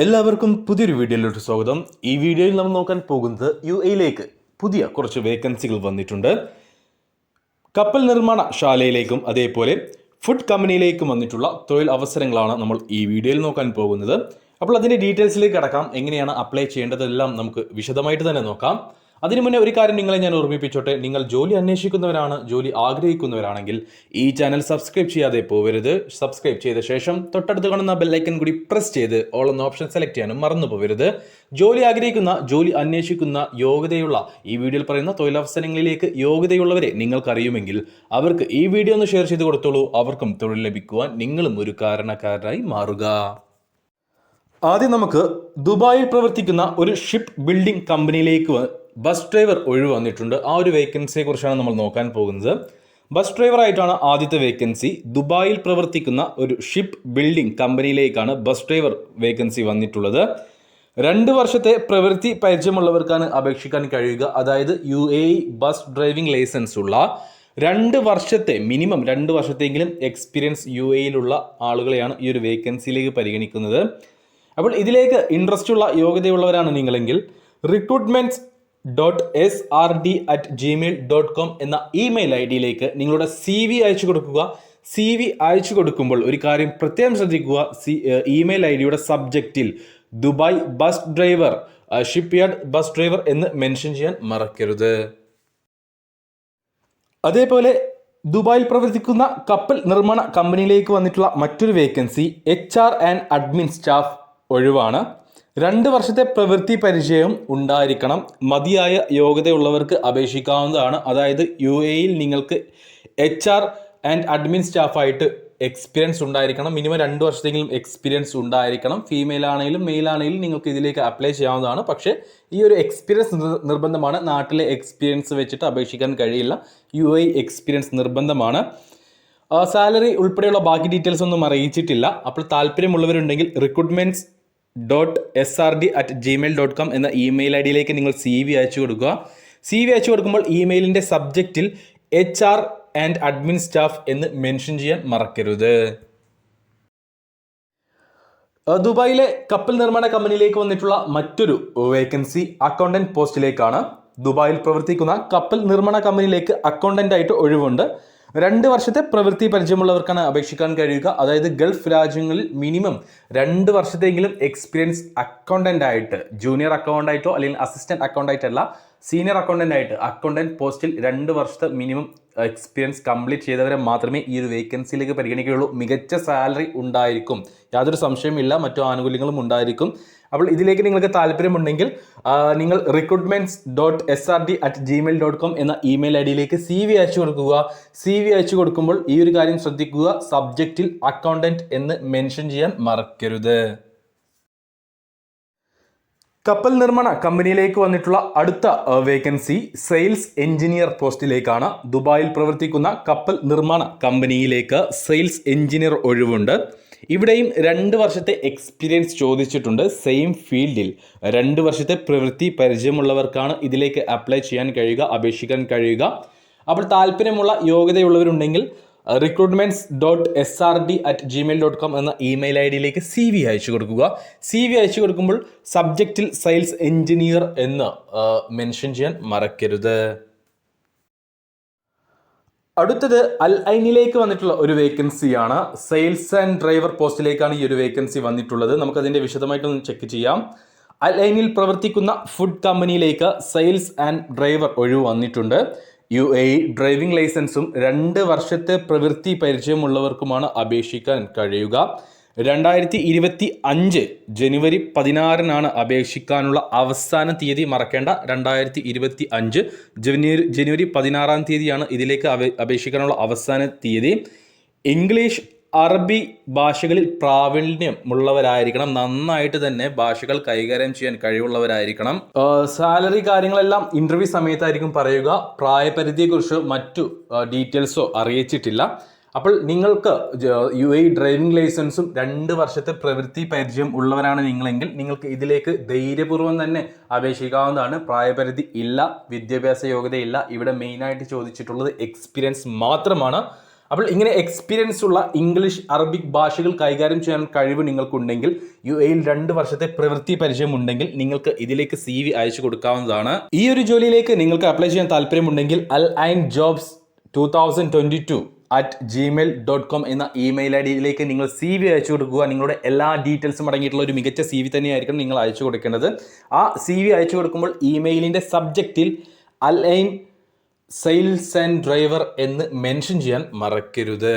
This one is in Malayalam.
എല്ലാവർക്കും പുതിയൊരു വീഡിയോയിലോട്ട് സ്വാഗതം. ഈ വീഡിയോയിൽ നമ്മൾ നോക്കാൻ പോകുന്നത് UAE-യിലേക്ക് പുതിയ കുറച്ച് വേക്കൻസികൾ വന്നിട്ടുണ്ട്. കപ്പൽ നിർമ്മാണ ശാലയിലേക്കും അതേപോലെ ഫുഡ് കമ്പനിയിലേക്കും വന്നിട്ടുള്ള തൊഴിൽ അവസരങ്ങളാണ് നമ്മൾ ഈ വീഡിയോയിൽ നോക്കാൻ പോകുന്നത്. അപ്പോൾ അതിൻ്റെ ഡീറ്റെയിൽസിലേക്ക് കടക്കാം. എങ്ങനെയാണ് അപ്ലൈ ചെയ്യേണ്ടതെല്ലാം നമുക്ക് വിശദമായിട്ട് തന്നെ നോക്കാം. അതിനു മുന്നേ ഒരു കാര്യം നിങ്ങളെ ഞാൻ ഓർമ്മിപ്പിച്ചോട്ടെ. നിങ്ങൾ ജോലി അന്വേഷിക്കുന്നവരാണ്, ജോലി ആഗ്രഹിക്കുന്നവരാണെങ്കിൽ ഈ ചാനൽ സബ്സ്ക്രൈബ് ചെയ്യാതെ പോകരുത്. സബ്സ്ക്രൈബ് ചെയ്ത ശേഷം തൊട്ടടുത്ത് കാണുന്ന ബെല്ലൈക്കൻ കൂടി പ്രസ് ചെയ്ത് ഓൾ എന്ന ഓപ്ഷൻ സെലക്ട് ചെയ്യാനും മറന്നു പോകരുത്. ജോലി ആഗ്രഹിക്കുന്ന, ജോലി അന്വേഷിക്കുന്ന, യോഗ്യതയുള്ള ഈ വീഡിയോയിൽ പറയുന്ന തൊഴിലവസരങ്ങളിലേക്ക് യോഗ്യതയുള്ളവരെ നിങ്ങൾക്കറിയുമെങ്കിൽ അവർക്ക് ഈ വീഡിയോ ഒന്ന് ഷെയർ ചെയ്ത് കൊടുത്തോളൂ. അവർക്കും തൊഴിൽ ലഭിക്കുവാൻ നിങ്ങളും ഒരു കാരണക്കാരനായി മാറുക. ആദ്യം നമുക്ക് ദുബായിൽ പ്രവർത്തിക്കുന്ന ഒരു ഷിപ്പ് ബിൽഡിംഗ് കമ്പനിയിലേക്ക് ബസ് ഡ്രൈവർ ഒഴിവ് വന്നിട്ടുണ്ട്. ആ ഒരു വേക്കൻസിയെ കുറിച്ചാണ് നമ്മൾ നോക്കാൻ പോകുന്നത്. ബസ് ഡ്രൈവറായിട്ടാണ് ആദ്യത്തെ വേക്കൻസി. ദുബായിൽ പ്രവർത്തിക്കുന്ന ഒരു ഷിപ്പ് ബിൽഡിംഗ് കമ്പനിയിലേക്കാണ് ബസ് ഡ്രൈവർ വേക്കൻസി വന്നിട്ടുള്ളത്. 2 വർഷത്തെ പ്രവൃത്തി പരിചയമുള്ളവർക്കാണ് അപേക്ഷിക്കാൻ കഴിയുക. അതായത് UAE ബസ് ഡ്രൈവിംഗ് ലൈസൻസ് ഉള്ള 2 വർഷത്തെ മിനിമം 2 വർഷത്തെങ്കിലും എക്സ്പീരിയൻസ് UAE-യിലുള്ള ആളുകളെയാണ് ഈ ഒരു വേക്കൻസിയിലേക്ക് പരിഗണിക്കുന്നത്. അപ്പോൾ ഇതിലേക്ക് ഇൻട്രസ്റ്റ് ഉള്ള യോഗ്യതയുള്ളവരാണ് നിങ്ങളെങ്കിൽ recruitments.srd@gmail.com എന്ന ഇമെയിൽ ID-യിലേക്ക് നിങ്ങളുടെ CV അയച്ചു കൊടുക്കുക. CV അയച്ചു കൊടുക്കുമ്പോൾ ഒരു കാര്യം പ്രത്യേകം ശ്രദ്ധിക്കുക. ഇമെയിൽ ID-യുടെ സബ്ജക്റ്റിൽ Dubai bus driver, ship yard bus driver എന്ന് മെൻഷൻ ചെയ്യാൻ മറക്കരുത്. അതേപോലെ ദുബായിൽ പ്രവർത്തിക്കുന്ന കപ്പൽ നിർമ്മാണ കമ്പനിയിലേക്ക് വന്നിട്ടുള്ള മറ്റൊരു vacancy HR and admin staff ഒഴിവാണ്. 2 വർഷത്തെ പ്രവൃത്തി പരിചയം ഉണ്ടായിരിക്കണം. മതിയായ യോഗ്യതയുള്ളവർക്ക് അപേക്ഷിക്കാവുന്നതാണ്. അതായത് UAE-യിൽ നിങ്ങൾക്ക് HR ആൻഡ് അഡ്മിൻ സ്റ്റാഫായിട്ട് എക്സ്പീരിയൻസ് ഉണ്ടായിരിക്കണം. മിനിമം 2 വർഷത്തെങ്കിലും എക്സ്പീരിയൻസ് ഉണ്ടായിരിക്കണം. ഫീമെയിൽ ആണെങ്കിലും മെയിൽ ആണെങ്കിലും നിങ്ങൾക്ക് ഇതിലേക്ക് അപ്ലൈ ചെയ്യാവുന്നതാണ്. പക്ഷേ ഈ ഒരു എക്സ്പീരിയൻസ് നിർബന്ധമാണ്. നാട്ടിലെ എക്സ്പീരിയൻസ് വെച്ചിട്ട് അപേക്ഷിക്കാൻ കഴിയില്ല. UAE എക്സ്പീരിയൻസ് നിർബന്ധമാണ്. സാലറി ഉൾപ്പെടെയുള്ള ബാക്കി ഡീറ്റെയിൽസ് ഒന്നും അറിയിച്ചിട്ടില്ല. അപ്പോൾ താല്പര്യമുള്ളവരുണ്ടെങ്കിൽ recruitments.srd@gmail.com എന്ന ഇമെയിൽ ID-യിലേക്ക് നിങ്ങൾ CV അയച്ചു കൊടുക്കുക. CV അയച്ചു കൊടുക്കുമ്പോൾ ഇമെയിലിൻ്റെ സബ്ജക്റ്റിൽ HR ആൻഡ് അഡ്മിൻ സ്റ്റാഫ് എന്ന് മെൻഷൻ ചെയ്യാൻ മറക്കരുത്. ദുബായിലെ കപ്പൽ നിർമ്മാണ കമ്പനിയിലേക്ക് വന്നിട്ടുള്ള മറ്റൊരു വേക്കൻസി അക്കൗണ്ടന്റ് പോസ്റ്റിലേക്കാണ്. ദുബായിൽ പ്രവർത്തിക്കുന്ന കപ്പൽ നിർമ്മാണ കമ്പനിയിലേക്ക് അക്കൗണ്ടന്റ് ആയിട്ട് ഒഴിവുണ്ട്. 2 വർഷത്തെ പ്രവൃത്തി പരിചയമുള്ളവർക്കാണ് അപേക്ഷിക്കാൻ കഴിയുക. അതായത് ഗൾഫ് രാജ്യങ്ങളിൽ മിനിമം 2 വർഷത്തെങ്കിലും എക്സ്പീരിയൻസ് അക്കൗണ്ടന്റ് ആയിട്ട്, ജൂനിയർ അക്കൗണ്ടന്റ് ആയിട്ടോ അല്ലെങ്കിൽ അസിസ്റ്റന്റ് അക്കൗണ്ടന്റ് അല്ല, സീനിയർ അക്കൗണ്ടന്റ് ആയിട്ട് അക്കൗണ്ടന്റ് പോസ്റ്റിൽ 2 വർഷത്തെ മിനിമം എക്സ്പീരിയൻസ് കംപ്ലീറ്റ് ചെയ്തവരെ മാത്രമേ ഈ ഒരു വേക്കൻസിയിലേക്ക് പരിഗണിക്കുകയുള്ളൂ. മികച്ച സാലറി ഉണ്ടായിരിക്കും, യാതൊരു സംശയമില്ല. മറ്റു ആനുകൂല്യങ്ങളും ഉണ്ടായിരിക്കും. അപ്പോൾ ഇതിലേക്ക് നിങ്ങൾക്ക് താല്പര്യമുണ്ടെങ്കിൽ നിങ്ങൾ recruitments.srd@gmail.com എന്ന ഇമെയിൽ ID-യിലേക്ക് CV അയച്ചു കൊടുക്കുക. CV അയച്ചു കൊടുക്കുമ്പോൾ ഈ ഒരു കാര്യം ശ്രദ്ധിക്കുക, സബ്ജക്റ്റിൽ അക്കൗണ്ടന്റ് എന്ന് മെൻഷൻ ചെയ്യാൻ മറക്കരുത്. കപ്പൽ നിർമ്മാണ കമ്പനിയിലേക്ക് വന്നിട്ടുള്ള അടുത്ത വേക്കൻസി സെയിൽസ് എഞ്ചിനീയർ പോസ്റ്റിലേക്കാണ്. ദുബായിൽ പ്രവർത്തിക്കുന്ന കപ്പൽ നിർമ്മാണ കമ്പനിയിലേക്ക് സെയിൽസ് എഞ്ചിനീയർ ഒഴിവുണ്ട്. ഇവിടെയും 2 വർഷത്തെ എക്സ്പീരിയൻസ് ചോദിച്ചിട്ടുണ്ട്. സെയിം ഫീൽഡിൽ 2 വർഷത്തെ പ്രവൃത്തി പരിചയമുള്ളവർക്കാണ് ഇതിലേക്ക് അപ്ലൈ ചെയ്യാൻ കഴിയുക, അപേക്ഷിക്കാൻ കഴിയുക. അപ്പോൾ താല്പര്യമുള്ള യോഗ്യതയുള്ളവരുണ്ടെങ്കിൽ recruitments.srd@gmail.com എന്ന ഇമെയിൽ ID-യിലേക്ക് CV അയച്ചു കൊടുക്കുക. CV അയച്ചു കൊടുക്കുമ്പോൾ സബ്ജക്റ്റിൽ സെയിൽസ് എഞ്ചിനീയർ എന്ന് മെൻഷൻ ചെയ്യാൻ മറക്കരുത്. അടുത്തത് അൽ ഐനിലേക്ക് വന്നിട്ടുള്ള ഒരു വേക്കൻസിയാണ്. സെയിൽസ് ആൻഡ് ഡ്രൈവർ പോസ്റ്റിലേക്കാണ് ഈ ഒരു വേക്കൻസി വന്നിട്ടുള്ളത്. നമുക്കതിൻ്റെ വിശദമായിട്ടൊന്ന് ചെക്ക് ചെയ്യാം. അൽ ഐനിൽ പ്രവർത്തിക്കുന്ന ഫുഡ് കമ്പനിയിലേക്ക് സെയിൽസ് ആൻഡ് ഡ്രൈവർ ഒഴിവ് വന്നിട്ടുണ്ട്. UAE ഡ്രൈവിംഗ് ലൈസൻസും 2 വർഷത്തെ പ്രവൃത്തി പരിചയമുള്ളവർക്കുമാണ് അപേക്ഷിക്കാൻ കഴിയുക. 2025 ജനുവരി 16-നാണ് അപേക്ഷിക്കാനുള്ള അവസാന തീയതി. മറക്കേണ്ട, 2025 ജനുവരി 16-ാം തീയതിയാണ് ഇതിലേക്ക് അപേക്ഷിക്കാനുള്ള അവസാന തീയതി. ഇംഗ്ലീഷ്, അറബി ഭാഷകളിൽ പ്രാവീണ്യമുള്ളവരായിരിക്കണം. നന്നായിട്ട് തന്നെ ഭാഷകൾ കൈകാര്യം ചെയ്യാൻ കഴിവുള്ളവരായിരിക്കണം. സാലറി കാര്യങ്ങളെല്ലാം ഇൻ്റർവ്യൂ സമയത്തായിരിക്കും പറയുക. പ്രായപരിധിയെക്കുറിച്ചോ മറ്റു ഡീറ്റെയിൽസോ അറിയിച്ചിട്ടില്ല. അപ്പോൾ നിങ്ങൾക്ക് UAE ഡ്രൈവിംഗ് ലൈസൻസും 2 വർഷത്തെ പ്രവൃത്തി പരിചയം ഉള്ളവരാണ് നിങ്ങളെങ്കിൽ നിങ്ങൾക്ക് ഇതിലേക്ക് ധൈര്യപൂർവ്വം തന്നെ അപേക്ഷിക്കാവുന്നതാണ്. പ്രായപരിധി ഇല്ല, വിദ്യാഭ്യാസ യോഗ്യതയില്ല. ഇവിടെ മെയിനായിട്ട് ചോദിച്ചിട്ടുള്ളത് എക്സ്പീരിയൻസ് മാത്രമാണ്. അപ്പോൾ ഇങ്ങനെ എക്സ്പീരിയൻസ് ഉള്ള ഇംഗ്ലീഷ്, അറബിക് ഭാഷകൾ കൈകാര്യം ചെയ്യാൻ കഴിവ് നിങ്ങൾക്കുണ്ടെങ്കിൽ, UAE 2 വർഷത്തെ പ്രവൃത്തി പരിചയം ഉണ്ടെങ്കിൽ നിങ്ങൾക്ക് ഇതിലേക്ക് CV അയച്ചു കൊടുക്കാവുന്നതാണ്. ഈ ഒരു ജോലിയിലേക്ക് നിങ്ങൾക്ക് അപ്ലൈ ചെയ്യാൻ താല്പര്യമുണ്ടെങ്കിൽ alainjobs2022@gmail.com എന്ന ഇമെയിൽ ഐഡിയിലേക്ക് നിങ്ങൾ CV അയച്ചു കൊടുക്കുക. നിങ്ങളുടെ എല്ലാ ഡീറ്റെയിൽസും അടങ്ങിയിട്ടുള്ള ഒരു മികച്ച CV തന്നെയായിരിക്കും നിങ്ങൾ അയച്ചു കൊടുക്കേണ്ടത്. ആ CV അയച്ചു കൊടുക്കുമ്പോൾ ഇമെയിലിൻ്റെ സബ്ജക്റ്റിൽ അലൈൻ സെയിൽസ് ആൻഡ് ഡ്രൈവർ എന്ന് മെൻഷൻ ചെയ്യാൻ മറക്കരുത്.